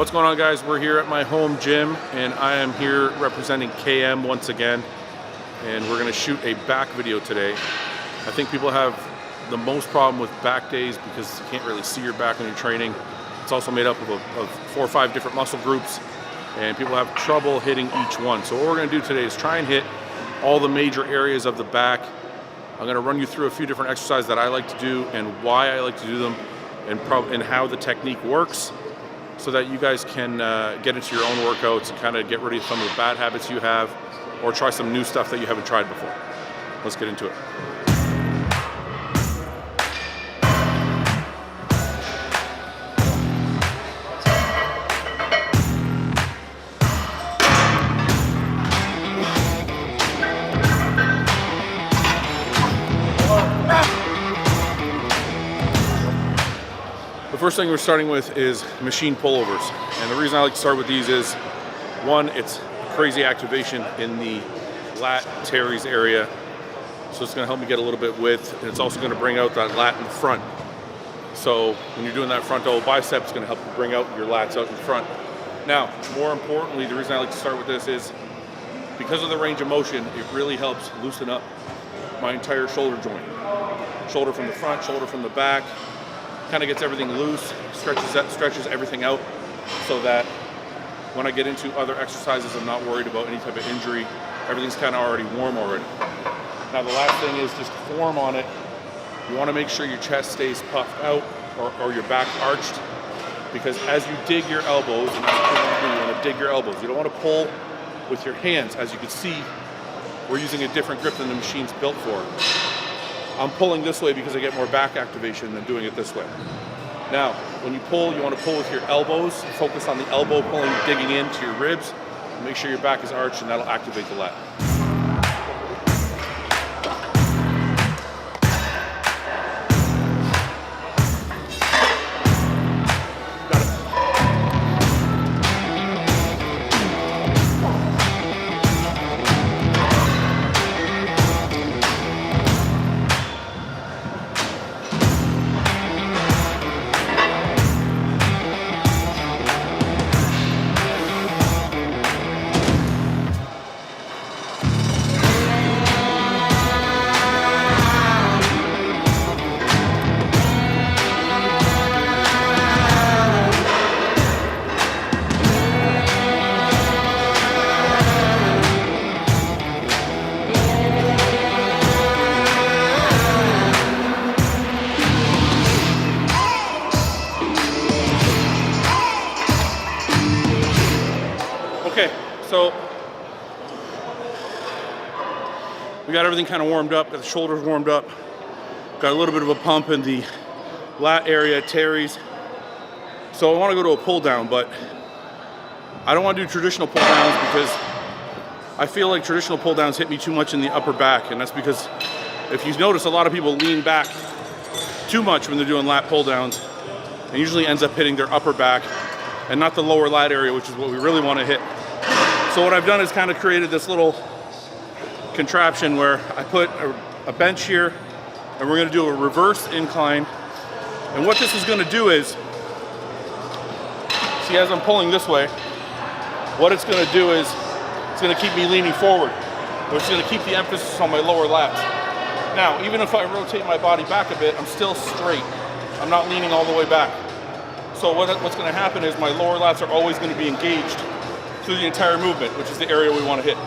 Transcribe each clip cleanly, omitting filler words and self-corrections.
What's going on, guys? We're here at my home gym and I am here representing KM once again, and we're going to shoot a back video today. I think people have the most problem with back days because you can't really see your back when you're training. It's also made up of 4 or 5 different muscle groups, and people have trouble hitting each one. So what we're going to do today is try and hit all the major areas of the back. I'm going to run you through a few different exercises that I like to do and why I like to do them, and how the technique works, so that you guys can get into your own workouts and kind of get rid of some of the bad habits you have, or try some new stuff that you haven't tried before. Let's get into it. The first thing we're starting with is machine pullovers, and the reason I like to start with these is, one, it's crazy activation in the lat teres area, so it's going to help me get a little bit width, and it's also going to bring out that lat in the front. So when you're doing that front double bicep, it's going to help you bring out your lats out in front. Now, more importantly, the reason I like to start with this is because of the range of motion. It really helps loosen up my entire shoulder joint, shoulder from the front, shoulder from the back. Kind of gets everything loose, stretches everything out, so that when I get into other exercises, I'm not worried about any type of injury. Everything's kind of already warm already. Now the last thing is just form on it. You want to make sure your chest stays puffed out, or your back arched, because as you dig your elbows, and that's what you do, you want to dig your elbows. You don't want to pull with your hands. As you can see, we're using a different grip than the machine's built for. I'm pulling this way because I get more back activation than doing it this way. Now, when you pull, you want to pull with your elbows. Focus on the elbow pulling, digging into your ribs. Make sure your back is arched, and that'll activate the lat. Okay, so we got everything kind of warmed up, got the shoulders warmed up, got a little bit of a pump in the lat area, teres. So I want to go to a pull down, but I don't want to do traditional pull downs because I feel like traditional pull downs hit me too much in the upper back, and that's because if you notice, a lot of people lean back too much when they're doing lat pull downs, and usually ends up hitting their upper back and not the lower lat area, which is what we really want to hit. So what I've done is kind of created this little contraption where I put a bench here, and we're going to do a reverse incline. And what this is going to do is, see, as I'm pulling this way, what it's going to do is it's going to keep me leaning forward, which is going to keep the emphasis on my lower lats. Now, even if I rotate my body back a bit, I'm still straight. I'm not leaning all the way back. So what's going to happen is my lower lats are always going to be engaged through the entire movement, which is the area we want to hit.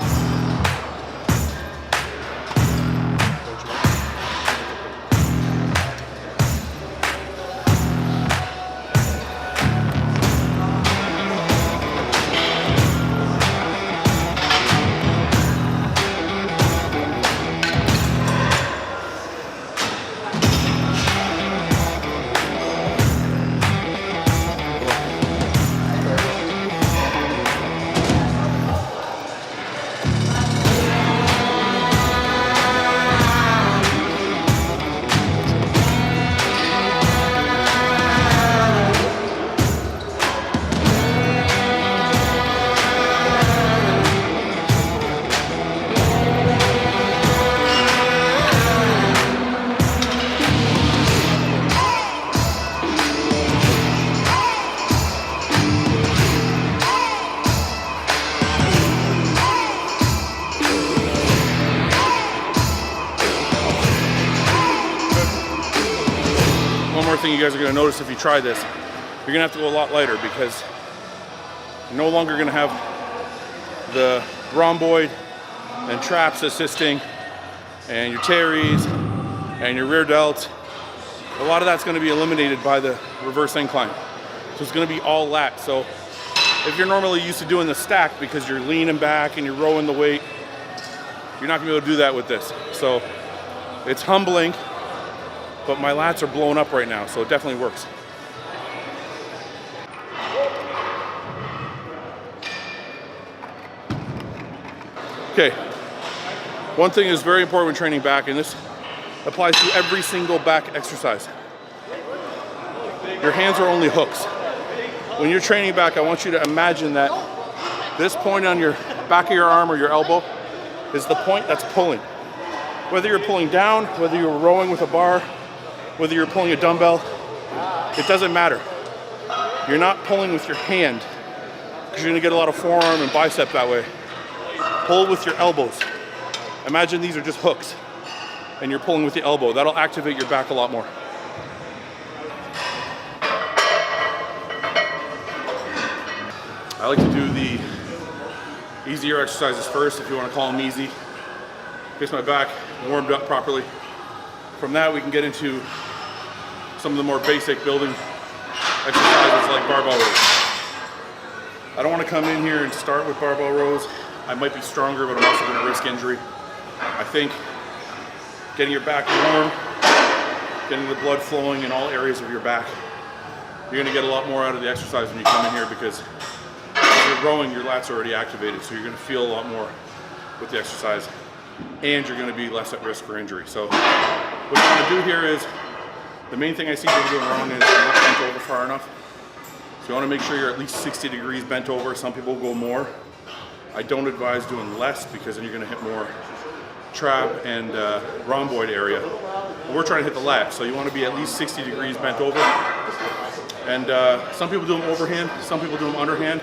thing you guys are gonna notice if you try this, you're gonna have to go a lot lighter because you're no longer gonna have the rhomboid and traps assisting and your teres and your rear delts. A lot of that's gonna be eliminated by the reverse incline. So it's gonna be all lat. So if you're normally used to doing the stack because you're leaning back and you're rowing the weight, you're not gonna be able to do that with this. So it's humbling, but my lats are blowing up right now, so it definitely works. Okay, one thing is very important when training back, and this applies to every single back exercise. Your hands are only hooks. When you're training back, I want you to imagine that this point on your back of your arm or your elbow is the point that's pulling. Whether you're pulling down, whether you're rowing with a bar, whether you're pulling a dumbbell, it doesn't matter. You're not pulling with your hand because you're gonna get a lot of forearm and bicep that way. Pull with your elbows. Imagine these are just hooks and you're pulling with the elbow. That'll activate your back a lot more. I like to do the easier exercises first, if you want to call them easy. Gets my back warmed up properly. From that, we can get into some of the more basic building exercises like barbell rows. I don't want to come in here and start with barbell rows. I might be stronger, but I'm also going to risk injury. I think getting your back warm, getting the blood flowing in all areas of your back, you're going to get a lot more out of the exercise when you come in here because as you're rowing, your lats are already activated, so you're going to feel a lot more with the exercise, and you're going to be less at risk for injury. So what you want to do here is, the main thing I see people doing wrong is not bent over far enough. So you want to make sure you're at least 60 degrees bent over. Some people go more. I don't advise doing less because then you're going to hit more trap and rhomboid area. But we're trying to hit the lat, so you want to be at least 60 degrees bent over. And some people do them overhand, some people do them underhand.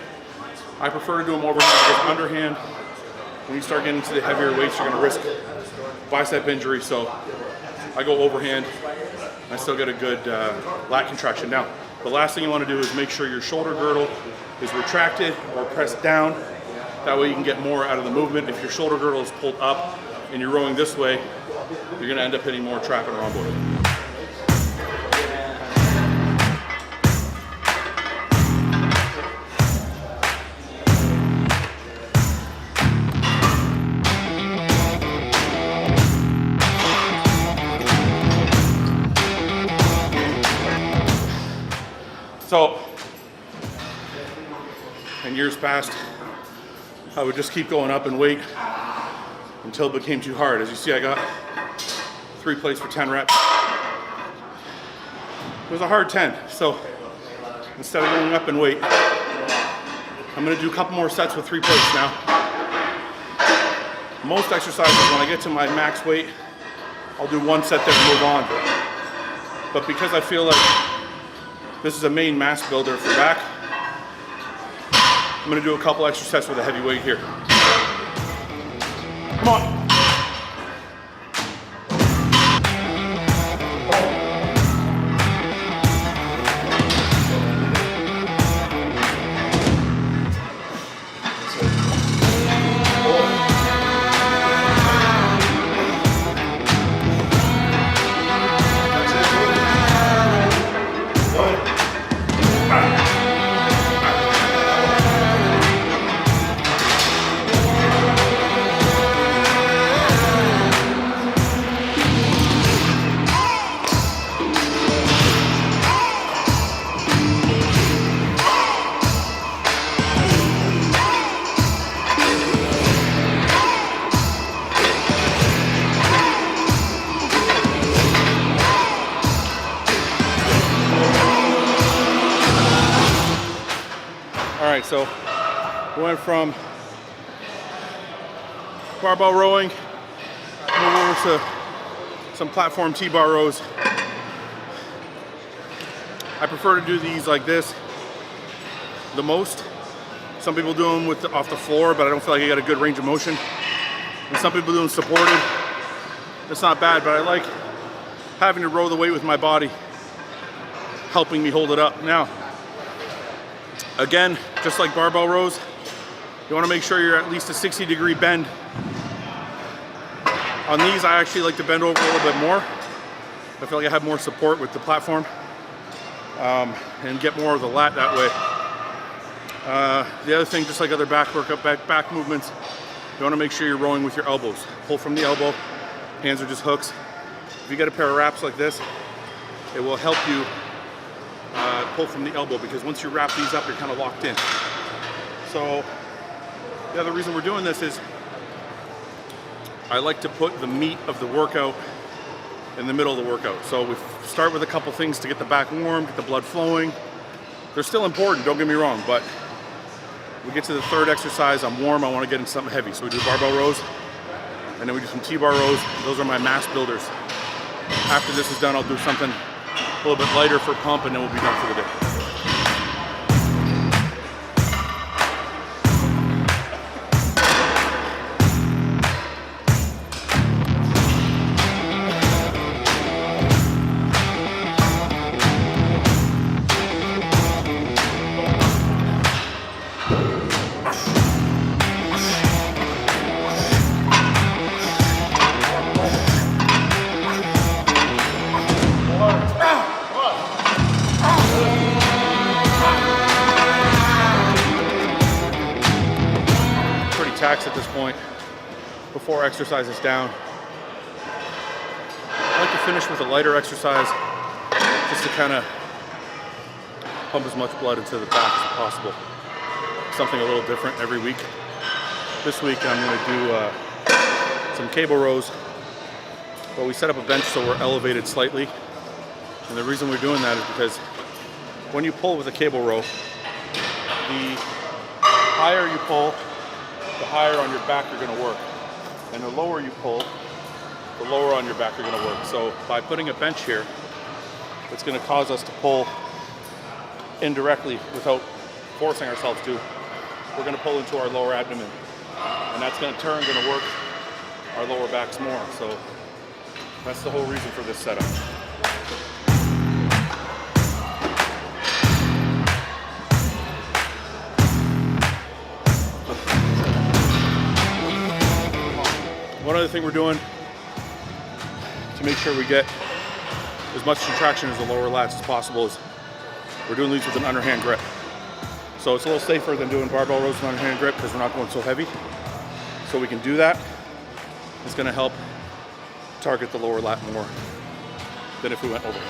I prefer to do them overhand because underhand, when you start getting into the heavier weights, you're going to risk bicep injury. So I go overhand. I still get a good lat contraction. Now, the last thing you want to do is make sure your shoulder girdle is retracted or pressed down. That way you can get more out of the movement. If your shoulder girdle is pulled up and you're rowing this way, you're going to end up hitting more trap and rhomboid. So, in years past, I would just keep going up in weight until it became too hard. As you see, I got 3 plates for 10 reps. It was a hard 10, so instead of going up in weight, I'm gonna do a couple more sets with 3 plates now. Most exercises, when I get to my max weight, I'll do 1 set there and move on. But because I feel like this is a main mass builder for back, I'm gonna do a couple extra sets with a heavy weight here. Come on. Alright, so we went from barbell rowing, move over to some platform T-bar rows. I prefer to do these like this the most. Some people do them with off the floor, but I don't feel like I got a good range of motion. And some people do them supported. That's not bad, but I like having to row the weight with my body. helping me hold it up. Now, again, just like barbell rows, you want to make sure you're at least a 60-degree bend. On these, I actually like to bend over a little bit more. I feel like I have more support with the platform and get more of the lat that way. The other thing, just like other back workout, back movements, you want to make sure you're rowing with your elbows. Pull from the elbow, hands are just hooks. If you get a pair of wraps like this, it will help you pull from the elbow, because once you wrap these up, you're kind of locked in. So the other reason we're doing this is I like to put the meat of the workout in the middle of the workout. So we start with a couple things to get the back warm, get the blood flowing. They're still important, don't get me wrong, but we get to the third exercise, I'm warm, I want to get into something heavy. So we do barbell rows, and then we do some T-bar rows. Those are my mass builders. After this is done, I'll do something a little bit lighter for pump, and then we'll be done for the day. Tax at this point before exercise is down. I like to finish with a lighter exercise just to kind of pump as much blood into the back as possible. Something a little different every week. This week I'm going to do some cable rows, but we set up a bench so we're elevated slightly. And the reason we're doing that is because when you pull with a cable row, the higher you pull, the higher on your back you're going to work. And the lower you pull, the lower on your back you're going to work. So by putting a bench here, it's going to cause us to pull indirectly without forcing ourselves to. We're going to pull into our lower abdomen. And that's going to turn, going to work our lower backs more. So that's the whole reason for this setup. One other thing we're doing to make sure we get as much contraction as the lower lats as possible is we're doing these with an underhand grip. So it's a little safer than doing barbell rows with an underhand grip because we're not going so heavy. So we can do that. It's going to help target the lower lat more than if we went over.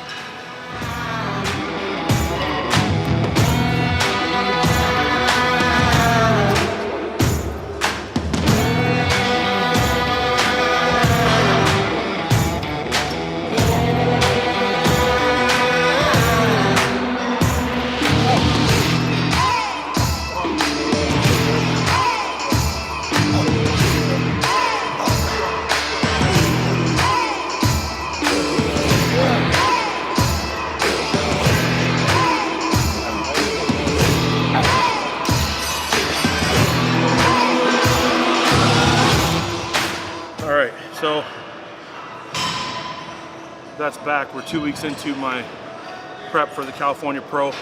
So that's back. We're 2 weeks into my prep for the California Pro.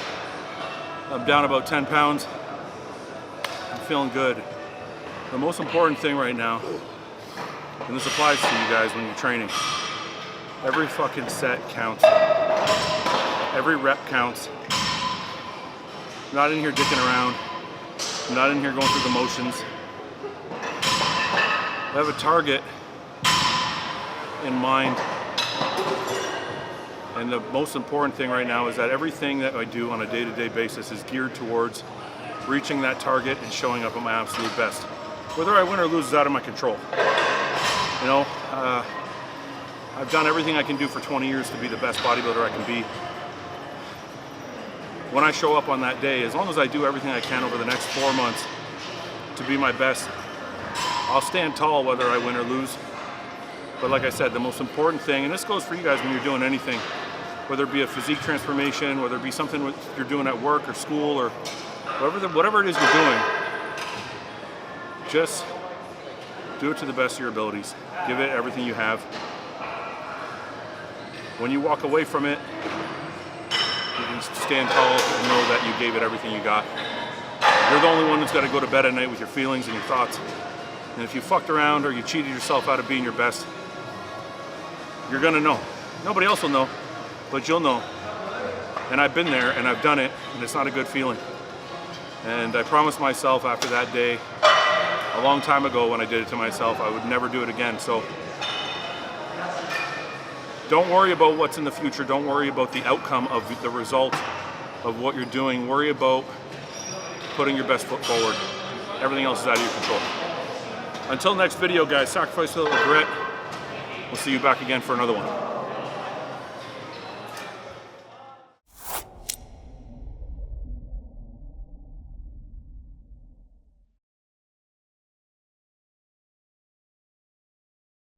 I'm down about 10 pounds. I'm feeling good. The most important thing right now, and this applies to you guys when you're training, every fucking set counts. Every rep counts. I'm not in here dicking around. I'm not in here going through the motions. I have a target in mind, and the most important thing right now is that everything that I do on a day-to-day basis is geared towards reaching that target and showing up at my absolute best. Whether I win or lose is out of my control. You know, I've done everything I can do for 20 years to be the best bodybuilder I can be. When I show up on that day, as long as I do everything I can over the next 4 months to be my best, I'll stand tall whether I win or lose. But like I said, the most important thing, and this goes for you guys when you're doing anything, whether it be a physique transformation, whether it be something you're doing at work or school or whatever it is you're doing, just do it to the best of your abilities. Give it everything you have. When you walk away from it, You can stand tall and know that you gave it everything you got. You're the only one that's got to go to bed at night with your feelings and your thoughts. And if you fucked around or you cheated yourself out of being your best, you're gonna know. Nobody else will know, but you'll know. And I've been there and I've done it, and it's not a good feeling. And I promised myself after that day, a long time ago when I did it to myself, I would never do it again. So don't worry about what's in the future. Don't worry about the outcome of the result of what you're doing. Worry about putting your best foot forward. Everything else is out of your control. Until next video, guys, sacrifice without regret. We'll see you back again for another one.